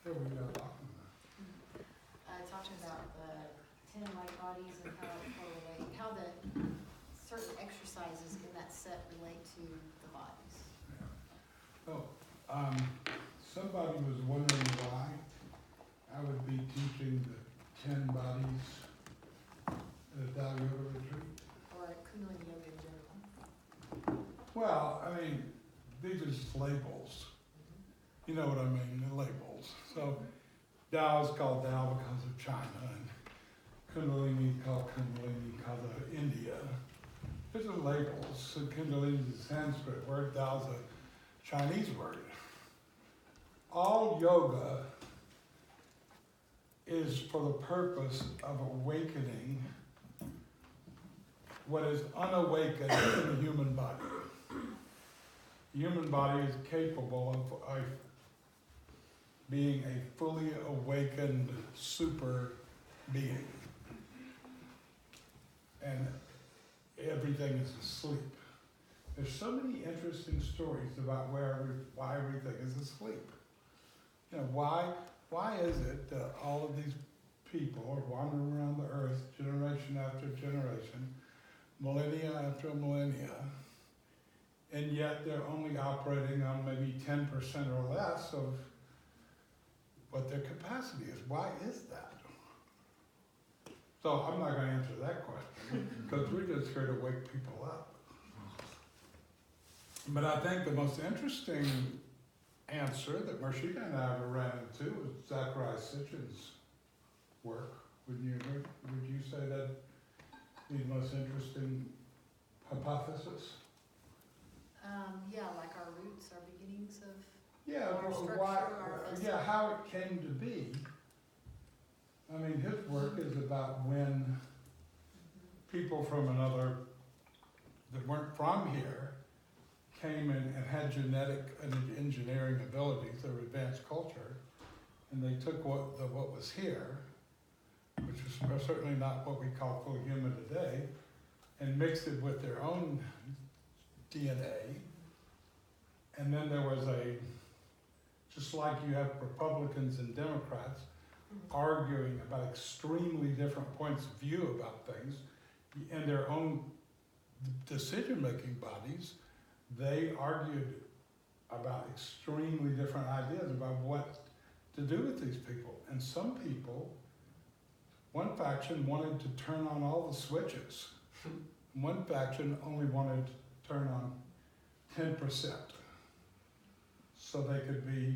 What were you talking about? Talking about the 10 light bodies and how it correlate, how the certain exercises in that set relate to the bodies. Yeah. Oh, somebody was wondering why I would be teaching the 10 bodies at a Tao Yoga retreat. Or Kundalini Yoga in general. Well, I mean, these are just labels. You know what I mean, the labels. So Tao is called Tao because of China, and Kundalini called Kundalini because of India. These are labels. So Kundalini is a Sanskrit word, Tao is a Chinese word. All yoga is for the purpose of awakening what is unawakened in the human body. The human body is capable of being a fully awakened super being. And everything is asleep. There's so many interesting stories about why everything is asleep. You know, why is it that all of these people are wandering around the earth generation after generation, millennia after millennia, and yet they're only operating on maybe 10% or less of what their capacity is? Why is that? So I'm not going to answer that question because we're just here to wake people up. But I think the most interesting answer that Mursshud and I ever ran into was Zachariah Sitchin's work. Would you say that the most interesting hypothesis? Yeah, like our roots, our beginnings of Yeah, our structure, our vessel. yeah, how it came to be. I mean, his work is about when people from another, that weren't from here, came in and had genetic and engineering abilities of advanced culture, and they took what was here, which was certainly not what we call fully human today, and mixed it with their own DNA. And then there was just like you have Republicans and Democrats arguing about extremely different points of view about things in their own decision-making bodies, they argued about extremely different ideas about what to do with these people. And some people, one faction wanted to turn on all the switches. One faction only wanted to turn on 10%. So they could be,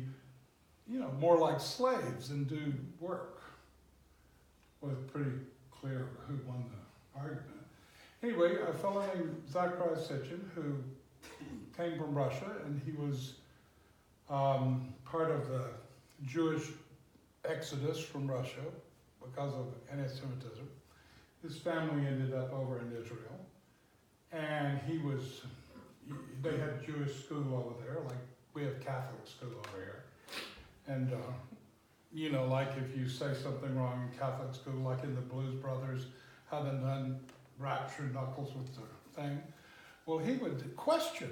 more like slaves and do work. It was pretty clear who won the argument. Anyway, a fellow named Zachariah Sitchin, who came from Russia, and he was part of the Jewish exodus from Russia because of anti-Semitism. His family ended up over in Israel, and they had Jewish school over there, like we have Catholic school over here. And, like if you say something wrong in Catholic school, like in the Blues Brothers, how the nun raps your knuckles with the thing. Well, he would question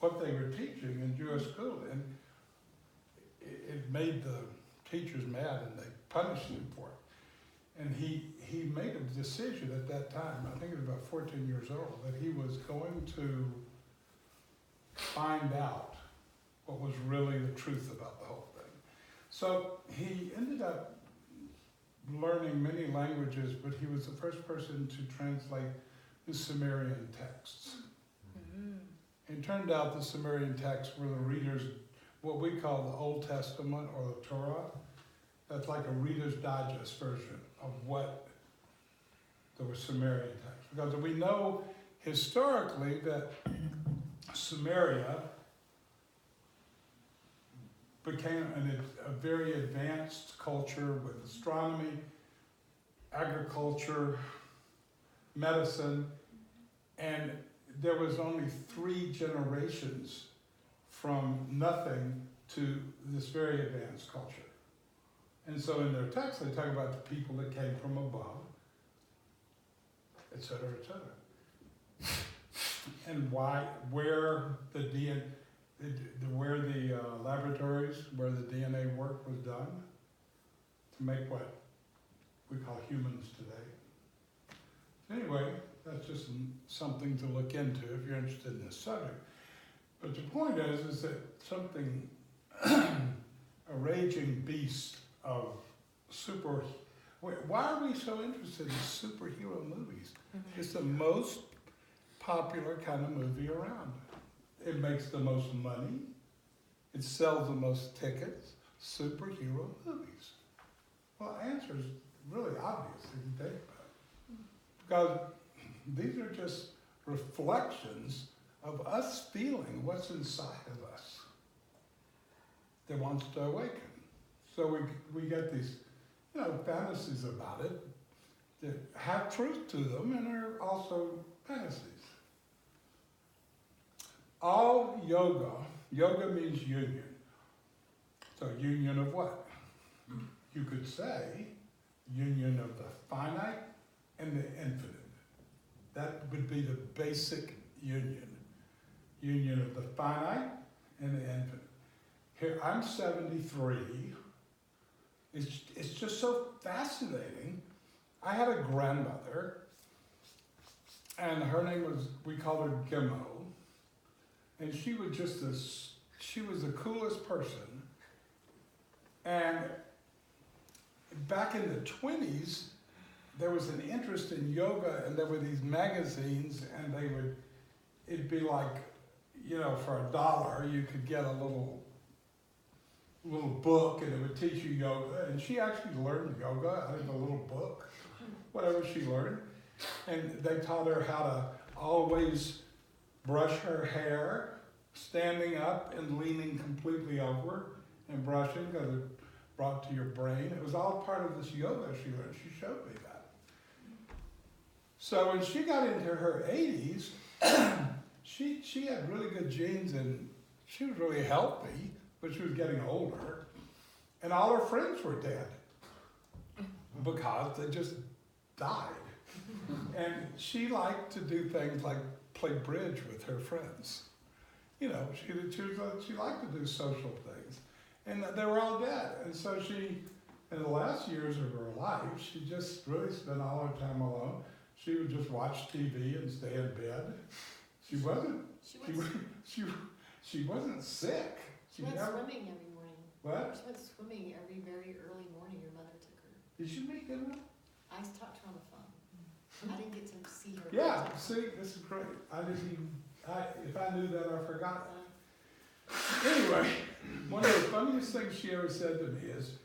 what they were teaching in Jewish school, and it made the teachers mad, and they punished him for it. And he made a decision at that time, I think he was about 14 years old, that he was going to find out what was really the truth about the whole thing. So he ended up learning many languages, but he was the first person to translate the Sumerian texts. It turned out the Sumerian texts were the readers, what we call the Old Testament or the Torah. That's like a Reader's Digest version of what the Sumerian texts. Because we know historically that Sumeria became a very advanced culture with astronomy, agriculture, medicine, and there was only 3 generations from nothing to this very advanced culture. And so in their text, they talk about the people that came from above, et cetera, et cetera. And where the DNA, where the laboratories, where the DNA work was done to make what we call humans today. Anyway, that's just something to look into if you're interested in this subject. But the point is that something, a raging beast of why are we so interested in superhero movies? It's the most popular kind of movie around. It makes the most money. It sells the most tickets. Superhero movies. Well, the answer is really obvious if you think about it. Because these are just reflections of us feeling what's inside of us that wants to awaken. So we get these, fantasies about it that have truth to them and are also fantasies. All yoga means union. So union of what? You could say union of the finite and the infinite. That would be the basic union. Union of the finite and the infinite. Here, I'm 73. It's just so fascinating. I had a grandmother, and her name was, we called her Gimmo, and she was she was the coolest person. And back in the 20s, there was an interest in yoga, and there were these magazines, and it'd be like, for $1, you could get a little book, and it would teach you yoga. And she actually learned yoga out of a little book, whatever she learned. And they taught her how to always brush her hair, standing up and leaning completely over and brushing, because it brought to your brain. It was all part of this yoga she learned. She showed me that. So when she got into her 80s, she had really good genes, and she was really healthy, but she was getting older. And all her friends were dead because they just died. And she liked to do things like play bridge with her friends. She liked to do social things. And they were all dead. And so she, in the last years of her life, she just really spent all her time alone. She would just watch TV and stay in bed. She wasn't sick. She went swimming every morning. What? She went swimming every very early morning. Your mother took her. Did you meet them? I talked to her on the phone. I didn't get to see her. Yeah, see, this is great. If I knew that, I forgot. Anyway, one of the funniest things she ever said to me is,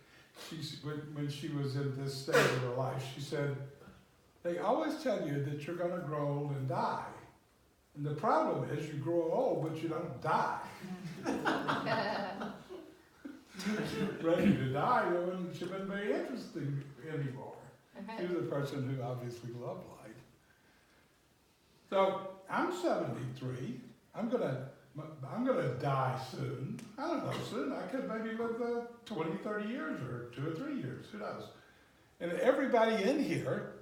when she was in this stage of her life, she said, they always tell you that you're going to grow old and die. And the problem is you grow old, but you don't die. Ready to die, she wasn't very interesting anymore. She was a person who obviously loved life. So I'm 73. I'm gonna die soon. I don't know soon. I could maybe live 20, 30 years or 2 or 3 years. Who knows? And everybody in here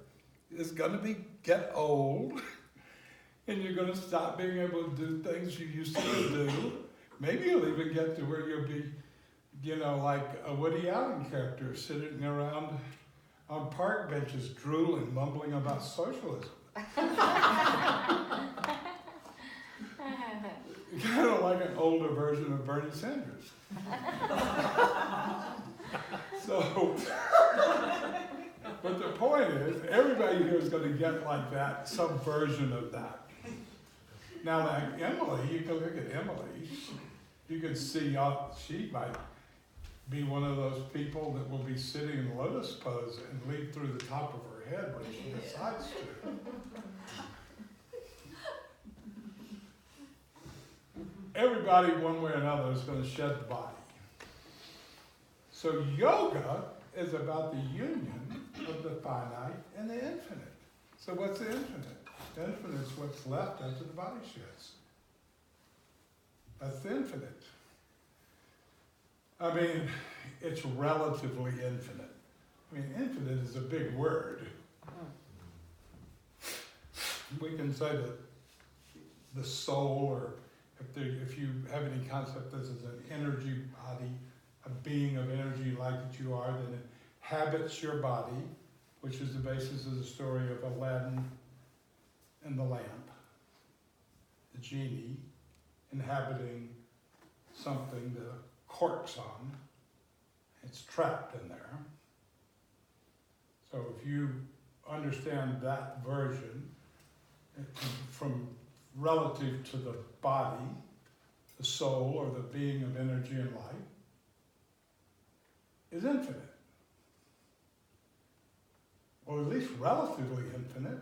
is gonna get old. And you're going to stop being able to do things you used to do. Maybe you'll even get to where you'll be, like a Woody Allen character sitting around on park benches, drooling, mumbling about socialism. Kind of like an older version of Bernie Sanders. So, but the point is, everybody here is going to get like that, some version of that. Now, like Emily, you can look at Emily. You can see she might be one of those people that will be sitting in lotus pose and leap through the top of her head when she decides to. Everybody, one way or another, is going to shed the body. So yoga is about the union of the finite and the infinite. So what's the infinite? The infinite is what's left after the body sheds. That's the infinite. I mean, it's relatively infinite. I mean, infinite is a big word. We can say that the soul, or if you have any concept this is an energy body, a being of energy like that you are, then it habits your body, which is the basis of the story of Aladdin and the lamp, the genie inhabiting something the cork's on. It's trapped in there. So if you understand that version from relative to the body, the soul or the being of energy and light is infinite. Or at least relatively infinite.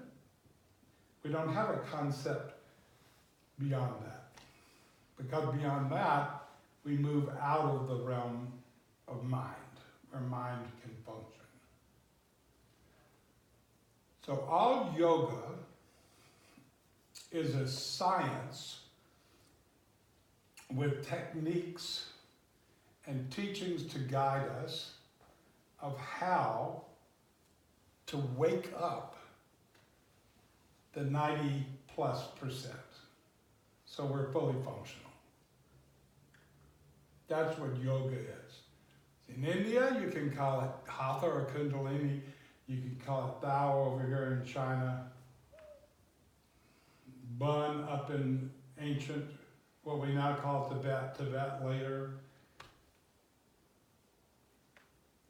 We don't have a concept beyond that. Because beyond that, we move out of the realm of mind, where mind can function. So all yoga is a science with techniques and teachings to guide us of how to wake up the 90+%. So we're fully functional. That's what yoga is. In India, you can call it Hatha or Kundalini. You can call it Tao over here in China. Bun up in ancient, what we now call Tibet later.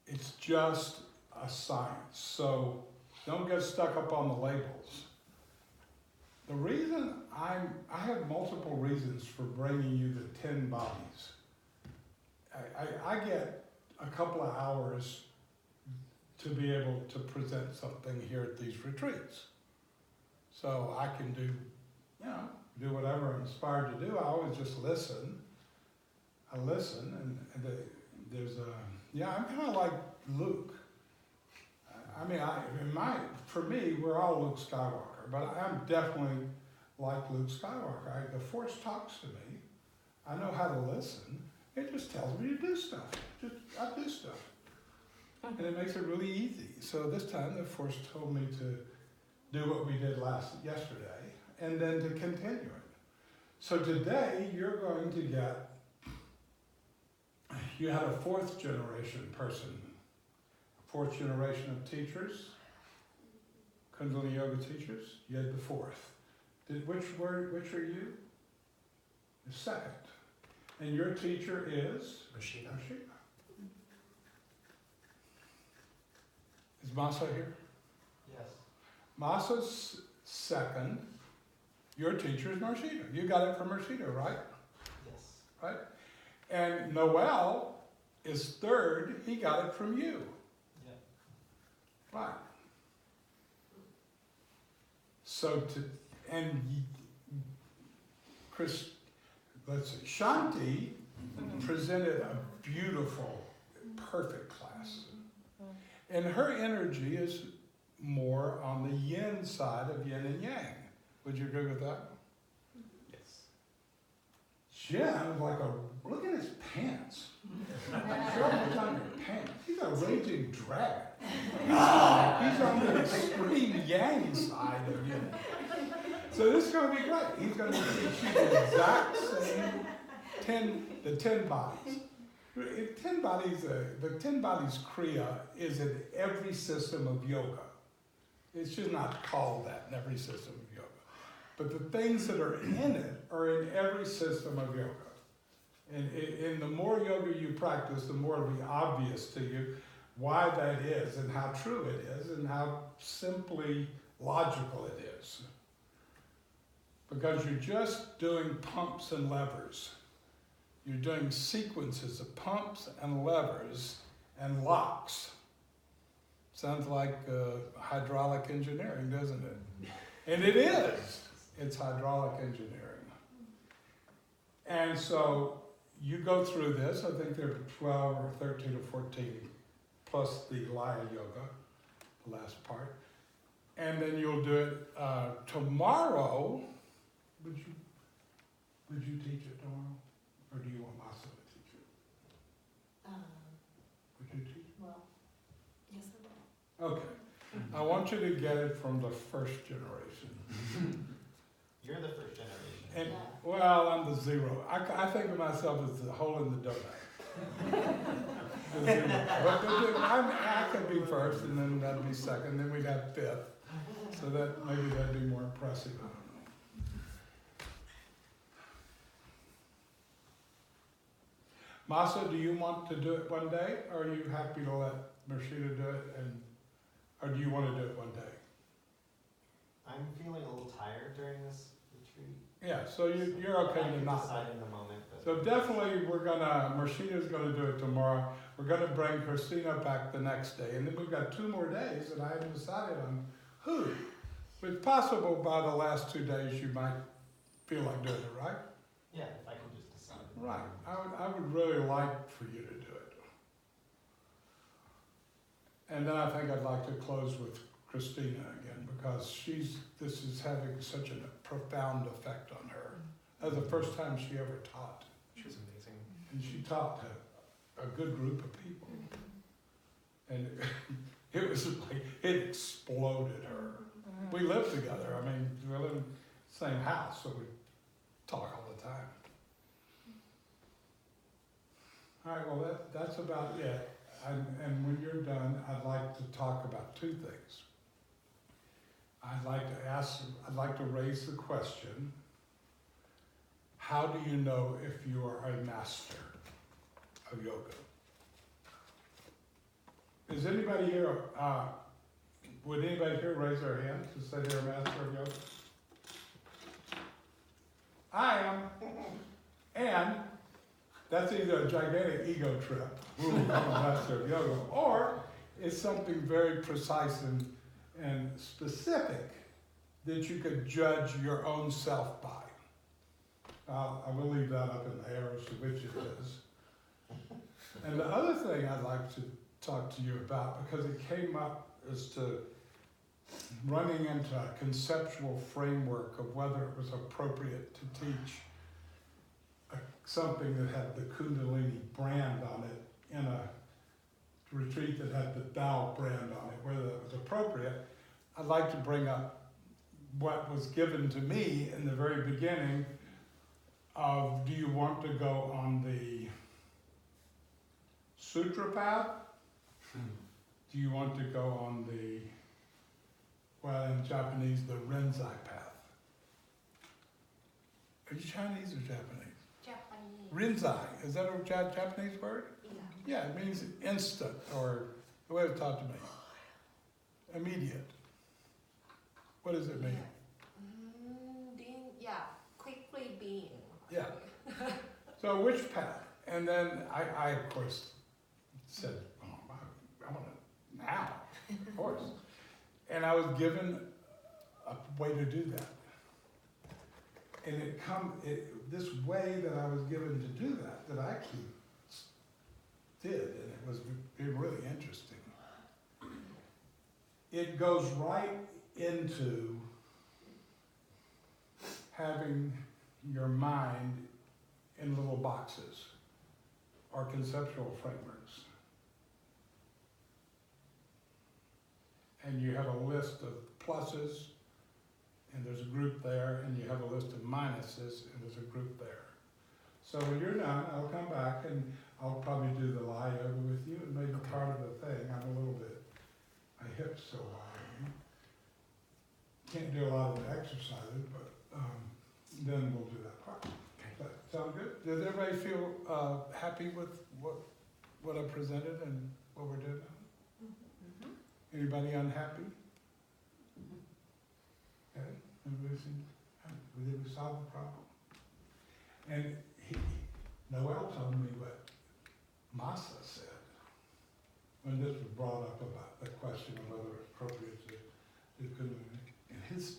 It's just a science. So don't get stuck up on the labels. The reason I have multiple reasons for bringing you the 10 bodies. I get a couple of hours to be able to present something here at these retreats. So I can do whatever I'm inspired to do. I always just listen. I listen, and there's I'm kind of like Luke. I mean, for me, we're all Luke Skywalker, but I'm definitely like Luke Skywalker. The Force talks to me. I know how to listen. It just tells me to do stuff. I do stuff. And it makes it really easy. So this time, the Force told me to do what we did yesterday, and then to continue it. So today, you're going to get, you had a 4th generation person, 4th generation of teachers, Kundalini Yoga teachers. You had the 4th. Which are you? The 2nd. And your teacher is? Mursshud. Is Masa here? Yes. Masa's 2nd. Your teacher is Mursshud. You got it from Mursshud, right? Yes. Right? And Noel is 3rd. He got it from you. Yeah. Right. So Chris, let's see, Shanti presented a beautiful, perfect class. And her energy is more on the yin side of yin and yang. Would you agree with that? Yes. Jim, look at his pants. Show him what's on your pants. He's a raging dragon. He's on the extreme yang side of yin. So this is going to be great. He's going to teach you the exact same 10 bodies. The 10 bodies Kriya is in every system of yoga. It's just not called that in every system of yoga. But the things that are in it are in every system of yoga. And the more yoga you practice, the more it'll be obvious to you why that is and how true it is and how simply logical it is. Because you're just doing pumps and levers. You're doing sequences of pumps and levers and locks. Sounds like hydraulic engineering, doesn't it? And it is. It's hydraulic engineering. And so you go through this. I think there are 12 or 13 or 14, plus the Laya Yoga, the last part. And then you'll do it tomorrow. Would you teach it tomorrow? Or do you want Masa to teach it? Would you teach it? Well, yes, I will. Okay. I want you to get it from the 1st generation. You're the 1st generation. And, Yeah. well, I'm the zero. I think of myself as the hole in the donut. The zero. I could be first, and then that'd be second, then we'd have fifth. So that, maybe that'd be more impressive, I don't know. Masa, do you want to do it one day, or are you happy to let Mursshud do it, or do you want to do it one day? I'm feeling a little tired during this retreat. Yeah, so you're okay I to can not. decide in the moment, but. So definitely Murshida's gonna do it tomorrow. We're gonna bring Christina back the next day, and then we've got 2 more days that I haven't decided on who. It's possible by the last 2 days you might feel like doing it, right? Yeah, if I can just decide. Right, I would really like for you to do it. And then I think I'd like to close with Christina again, because this is having such a profound effect on her. That's the first time she ever taught. She was amazing. And she taught a good group of people. And it was like, it exploded her. We lived together. I mean, we live in the same house, so we talk all the time. All right, well, that's about it. And when you're done, I'd like to talk about 2 things. I'd like to raise the question, how do you know if you are a master of yoga? Is anybody here, would anybody here raise their hand to say they're a master of yoga? I am. And that's either a gigantic ego trip, ooh, I'm a master of yoga, or it's something very precise and specific that you could judge your own self by. I will leave that up in the air as to which it is. And the other thing I'd like to talk to you about, because it came up as to running into a conceptual framework of whether it was appropriate to teach something that had the Kundalini brand on it in a retreat that had the Tao brand on it, whether that was appropriate. I'd like to bring up what was given to me in the very beginning of, do you want to go on the sutra path? Do you want to go on the, well, in Japanese, the Renzai path? Are you Chinese or Japanese? Japanese. Rinzai, is that a Japanese word? Yeah. Yeah, it means instant, or the way it was taught to me. Immediate. What does it mean? Quickly being. Yeah. So which path? And then I of course said, oh, I want it now, of course. And I was given a way to do that. And this way that I was given to do that I actually did, and it was really interesting. It goes right into having your mind in little boxes or conceptual frameworks. And you have a list of pluses, and there's a group there, and you have a list of minuses, and there's a group there. So when you're done, I'll come back and I'll probably do the lie yoga with you, and maybe part of the thing, my hips so wide. Can't do a lot of the exercises, but then we'll do that part. Does that sound good? Does everybody feel happy with what I presented and what we're doing now? Mm-hmm. Anybody unhappy? Okay, everybody seems happy. Did we solve the problem? And Noel told me what Masa said when this was brought up about the question of whether it's appropriate to do Kundalini. And his